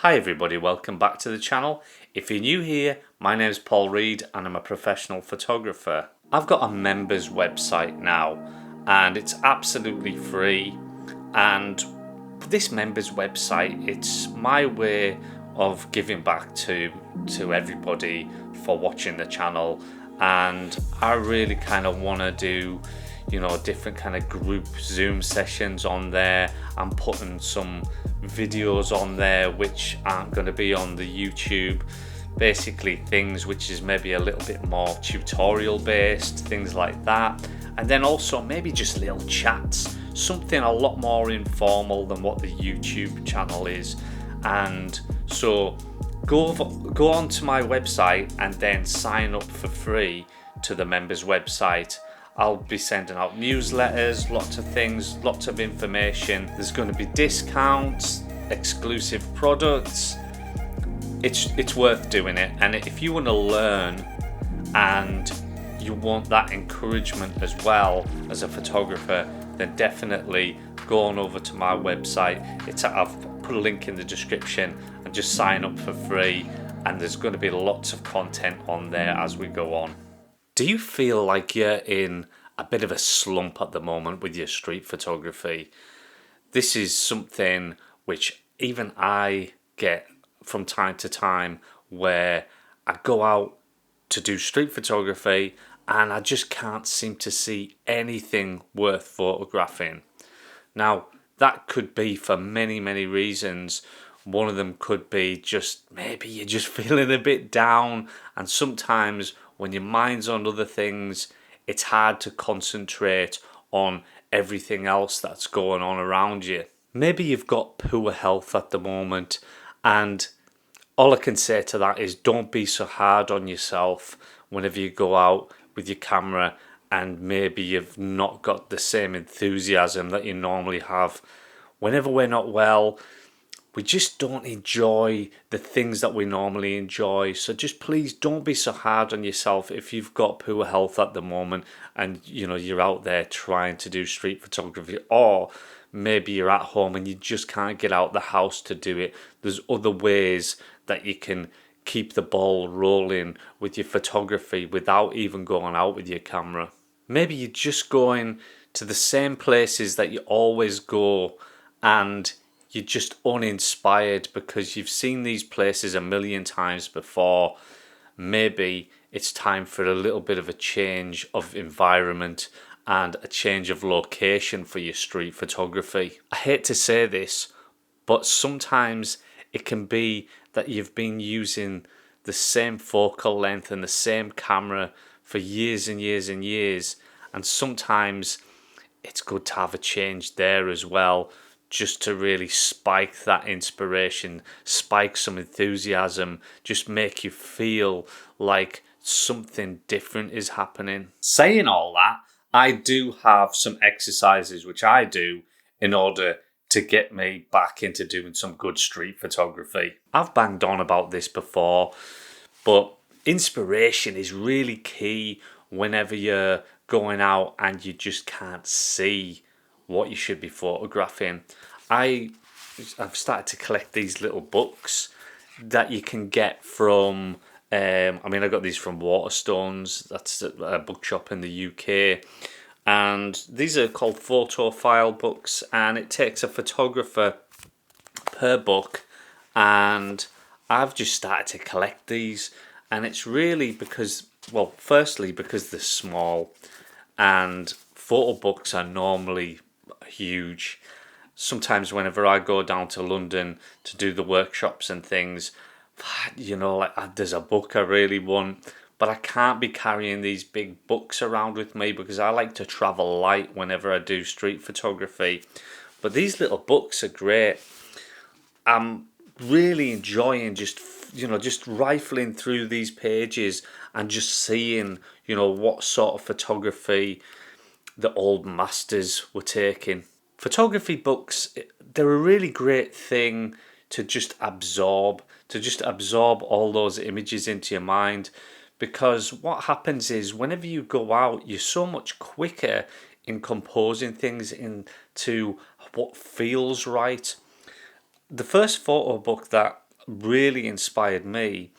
Hi everybody, welcome back to the channel. If you're new here, my name is Paul Reed and I'm a professional photographer. I've got a members website now and it's absolutely free, and this members website, it's my way of giving back to everybody for watching the channel, and I really kind of want to do different kind of group Zoom sessions on there. I'm putting some videos on there which aren't going to be on the YouTube, basically things which is maybe a little bit more tutorial based, things like that, and then also maybe just little chats, something a lot more informal than what the YouTube channel is. And so go onto my website and then sign up for free to the members website. I'll be sending out newsletters, lots of things, lots of information. There's going to be discounts, exclusive products. It's worth doing it. And if you want to learn and you want that encouragement as well as a photographer, then definitely go on over to my website. I've put a link in the description, and just sign up for free, and there's going to be lots of content on there as we go on. Do you feel like you're in a bit of a slump at the moment with your street photography? This is something which even I get from time to time, where I go out to do street photography and I just can't seem to see anything worth photographing. Now, that could be for many, many reasons. One of them could be just maybe you're just feeling a bit down, and sometimes when your mind's on other things, it's hard to concentrate on everything else that's going on around you. Maybe you've got poor health at the moment, and all I can say to that is don't be so hard on yourself whenever you go out with your camera and maybe you've not got the same enthusiasm that you normally have. Whenever we're not well, we just don't enjoy the things that we normally enjoy. So just please don't be so hard on yourself if you've got poor health at the moment and you're out there trying to do street photography, or maybe you're at home and you just can't get out the house to do it. There's other ways that you can keep the ball rolling with your photography without even going out with your camera. Maybe you're just going to the same places that you always go and you're just uninspired because you've seen these places a million times before. Maybe it's time for a little bit of a change of environment and a change of location for your street photography. I hate to say this, but sometimes it can be that you've been using the same focal length and the same camera for years and years and years, and sometimes it's good to have a change there as well, just to really spike that inspiration, spike some enthusiasm, just make you feel like something different is happening. Saying all that, I do have some exercises which I do in order to get me back into doing some good street photography. I've banged on about this before, but inspiration is really key whenever you're going out and you just can't see what you should be photographing. I've started to collect these little books that you can get from I got these from Waterstones. That's a bookshop in the UK, and these are called photo file books, and it takes a photographer per book, and I've just started to collect these, and it's really because, well, firstly because they're small, and photo books are normally huge. Sometimes whenever I go down to London to do the workshops and things, there's a book I really want, but I can't be carrying these big books around with me because I like to travel light whenever I do street photography. But these little books are great. I'm really enjoying just rifling through these pages and just seeing what sort of photography the old masters were taking. Photography books, they're a really great thing to just absorb all those images into your mind, because what happens is whenever you go out, you're so much quicker in composing things into what feels right. The first photo book that really inspired me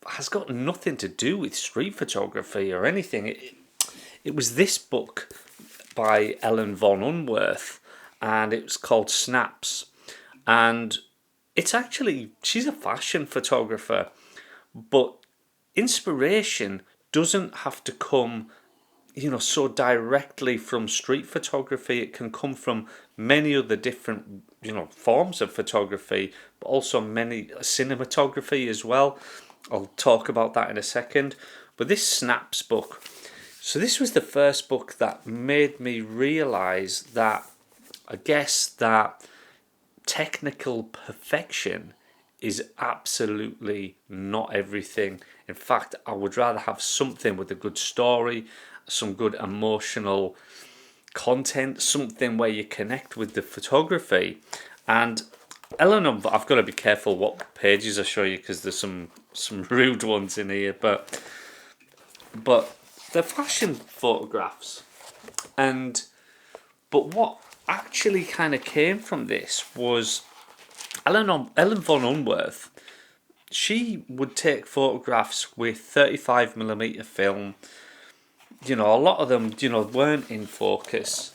has got nothing to do with street photography or anything. It was this book by Ellen von Unwerth, and it's called Snaps. And it's actually, she's a fashion photographer, but inspiration doesn't have to come, so directly from street photography. It can come from many other different, forms of photography, but also many cinematography as well. I'll talk about that in a second. But this Snaps book, so this was the first book that made me realize that, I guess, that technical perfection is absolutely not everything. In fact, I would rather have something with a good story, some good emotional content, something where you connect with the photography. And Ellen, I've got to be careful what pages I show you because there's some rude ones in here, but they're fashion photographs. But what actually kind of came from this was Ellen von Unwerth. She would take photographs with 35mm film. A lot of them, weren't in focus.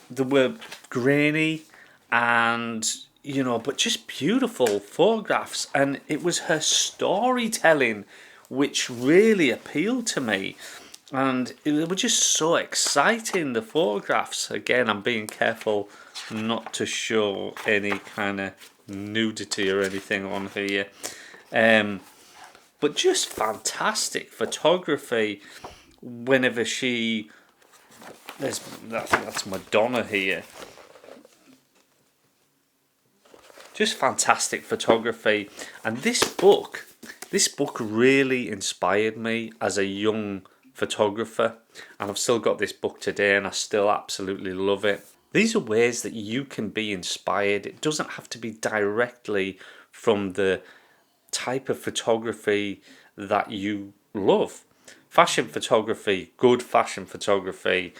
They were grainy and, but just beautiful photographs. And it was her storytelling which really appealed to me. And they were just so exciting, the photographs. Again, I'm being careful not to show any kind of nudity or anything on here. But just fantastic photography whenever I think that's Madonna here. Just fantastic photography. And this book really inspired me as a young photographer, and I've still got this book today and I still absolutely love it. These are ways that you can be inspired. It doesn't have to be directly from the type of photography that you love. Fashion photography, good fashion photography,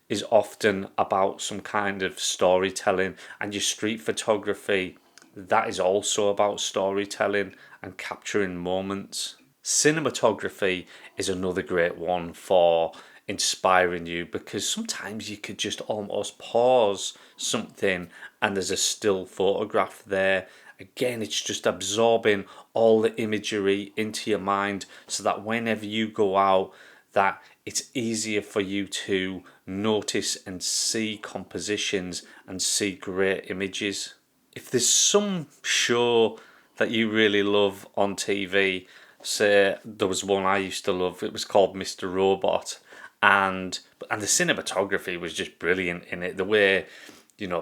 is often about some kind of storytelling, and your street photography, that is also about storytelling and capturing moments. Cinematography is another great one for inspiring you, because sometimes you could just almost pause something and there's a still photograph there. Again, it's just absorbing all the imagery into your mind so that whenever you go out, that it's easier for you to notice and see compositions and see great images. If there's some show that you really love on TV, say there was one I used to love, it was called Mr. Robot, and the cinematography was just brilliant in it. The way,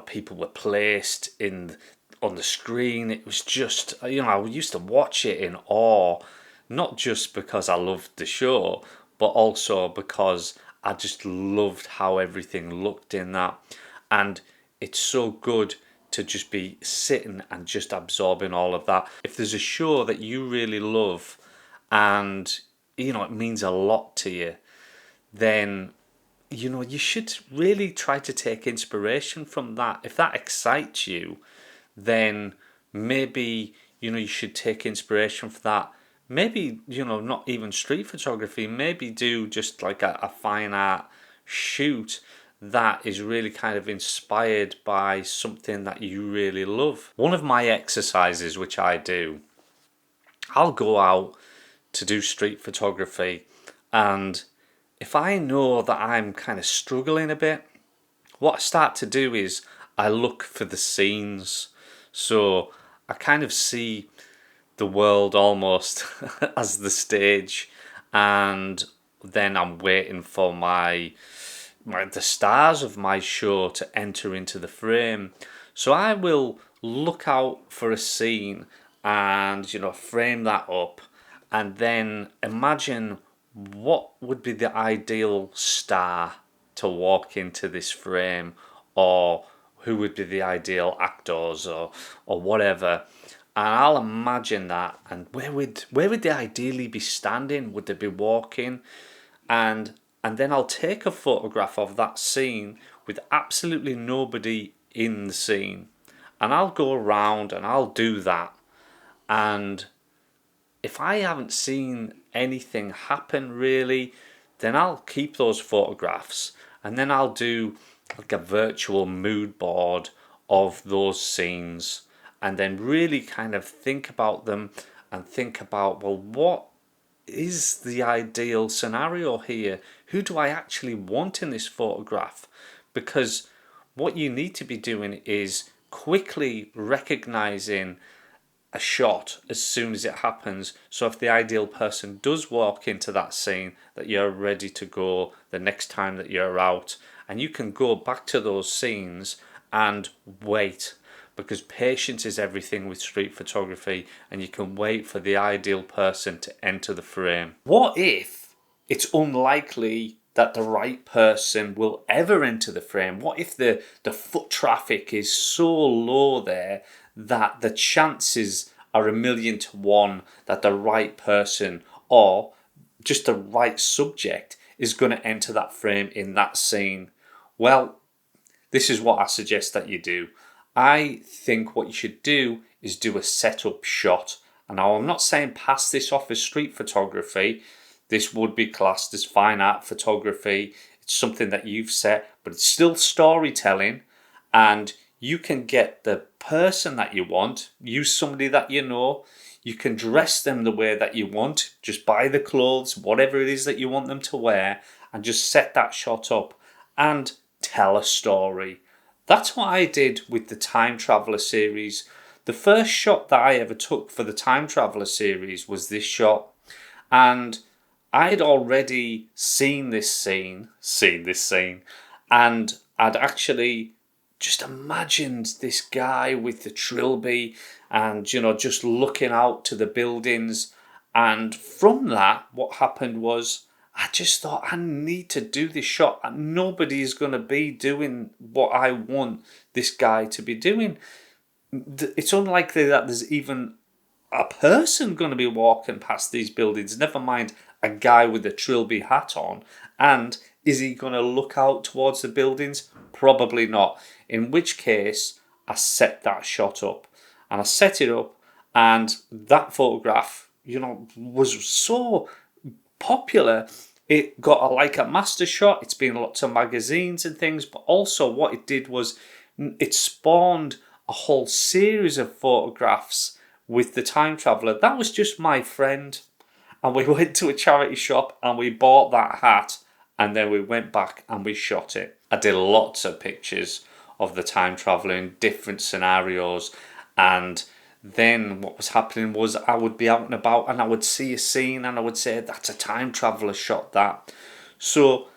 people were placed on the screen, it was just, I used to watch it in awe, not just because I loved the show, but also because I just loved how everything looked in that. And it's so good to just be sitting and just absorbing all of that. If there's a show that you really love and it means a lot to you, then you should really try to take inspiration from that. If that excites you, then maybe you should take inspiration from that. Maybe not even street photography, maybe do just like a fine art shoot that is really kind of inspired by something that you really love. One of my exercises which I do, I'll go out to do street photography, and if I know that I'm kind of struggling a bit, what I start to do is I look for the scenes. So I kind of see the world almost as the stage, and then I'm waiting for the stars of my show to enter into the frame. So I will look out for a scene and frame that up, and then imagine what would be the ideal star to walk into this frame, or who would be the ideal actors, or whatever. And I'll imagine that, and where would they ideally be standing? Would they be walking? And then I'll take a photograph of that scene with absolutely nobody in the scene, And I'll go around and I'll do that. And if I haven't seen anything happen really, then I'll keep those photographs, and then I'll do like a virtual mood board of those scenes, and then really kind of think about them and think about, well, what is the ideal scenario here? Who do I actually want in this photograph? Because what you need to be doing is quickly recognizing a shot as soon as it happens, so if the ideal person does walk into that scene, that you're ready to go the next time that you're out, and you can go back to those scenes and wait, because patience is everything with street photography, and you can wait for the ideal person to enter the frame. What if it's unlikely that the right person will ever enter the frame? What if the foot traffic is so low there that the chances are 1,000,000 to 1 that the right person or just the right subject is going to enter that frame in that scene? Well, this is what I suggest that you do. I think what you should do is do a setup shot. And now I'm not saying pass this off as street photography. This would be classed as fine art photography. It's something that you've set, but it's still storytelling, and you can get the person that you want, use somebody that you know, you can dress them the way that you want, just buy the clothes, whatever it is that you want them to wear, and just set that shot up and tell a story. That's what I did with the Time Traveller series. The first shot that I ever took for the Time Traveller series was this shot, and I'd already seen this scene, and I'd actually just imagined this guy with the trilby and, you know, just looking out to the buildings. And from that, what happened was I just thought, I need to do this shot. And nobody is going to be doing what I want this guy to be doing. It's unlikely that there's even a person going to be walking past these buildings, never mind a guy with a trilby hat on. And is he going to look out towards the buildings? Probably not. In which case, I set that shot up. And I set it up, and that photograph, you know, was so popular. It got a Leica master shot. It's been in lots of magazines and things. But also what it did was it spawned a whole series of photographs with the Time Traveller. That was just my friend. And we went to a charity shop and we bought that hat. And then we went back and we shot it. I did lots of pictures of the Time Traveller in different scenarios. And then what was happening was I would be out and about and I would see a scene and I would say, that's a Time Traveller shot, that. So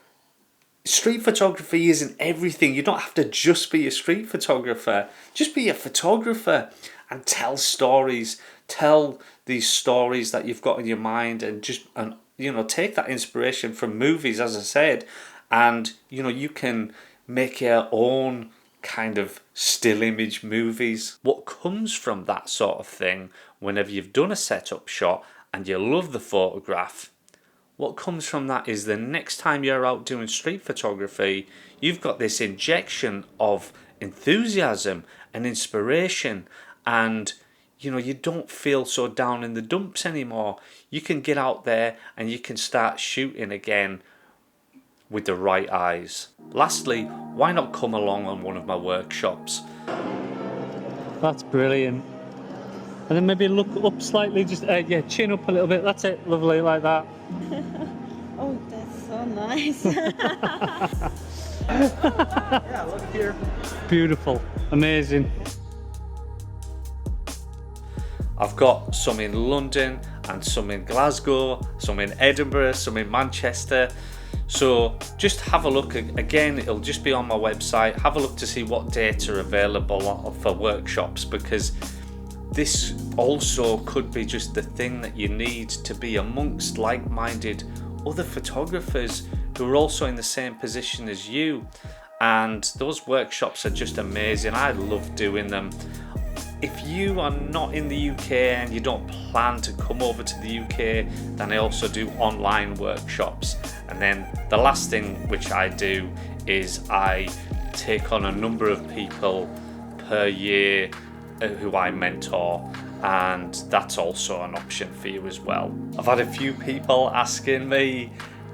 street photography isn't everything. You don't have to just be a street photographer. Just be a photographer and tell stories. Tell these stories that you've got in your mind, and you know, take that inspiration from movies, as I said, and you know, you can make your own kind of still image movies. What comes from that sort of thing, whenever you've done a setup shot and you love the photograph, what comes from that is the next time you're out doing street photography, you've got this injection of enthusiasm and inspiration, and you know, you don't feel so down in the dumps anymore. You can get out there and you can start shooting again with the right eyes. Lastly, why not come along on one of my workshops? That's brilliant. And then maybe look up slightly, just yeah, chin up a little bit. That's it, lovely, like that. Oh, that's so nice. Yeah, look here. Beautiful, amazing. I've got some in London and some in Glasgow, some in Edinburgh, some in Manchester. So just have a look. Again, it'll just be on my website. Have a look to see what dates are available for workshops, because this also could be just the thing that you need to be amongst like-minded other photographers who are also in the same position as you. And those workshops are just amazing. I love doing them. If you are not in the UK and you don't plan to come over to the UK, then I also do online workshops. And then the last thing which I do is I take on a number of people per year who I mentor, and that's also an option for you as well. I've had a few people asking me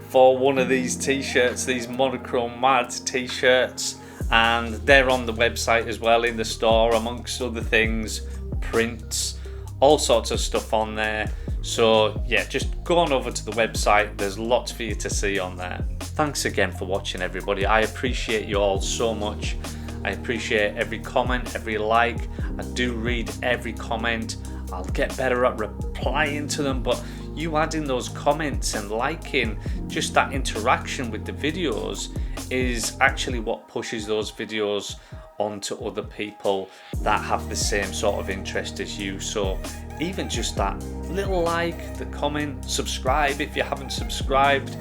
for one of these t-shirts, these monochrome mad t-shirts, and they're on the website as well in the store, amongst other things, prints, all sorts of stuff on there. So yeah, just go on over to the website, there's lots for you to see on there. Thanks again for watching, everybody. I appreciate you all so much. I appreciate every comment, every like. I do read every comment. I'll get better at replying to them, but you adding those comments and liking, just that interaction with the videos is actually what pushes those videos onto other people that have the same sort of interest as you. So even just that little like, the comment, subscribe if you haven't subscribed,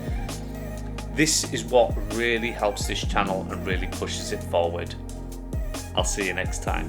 this is what really helps this channel and really pushes it forward. I'll see you next time.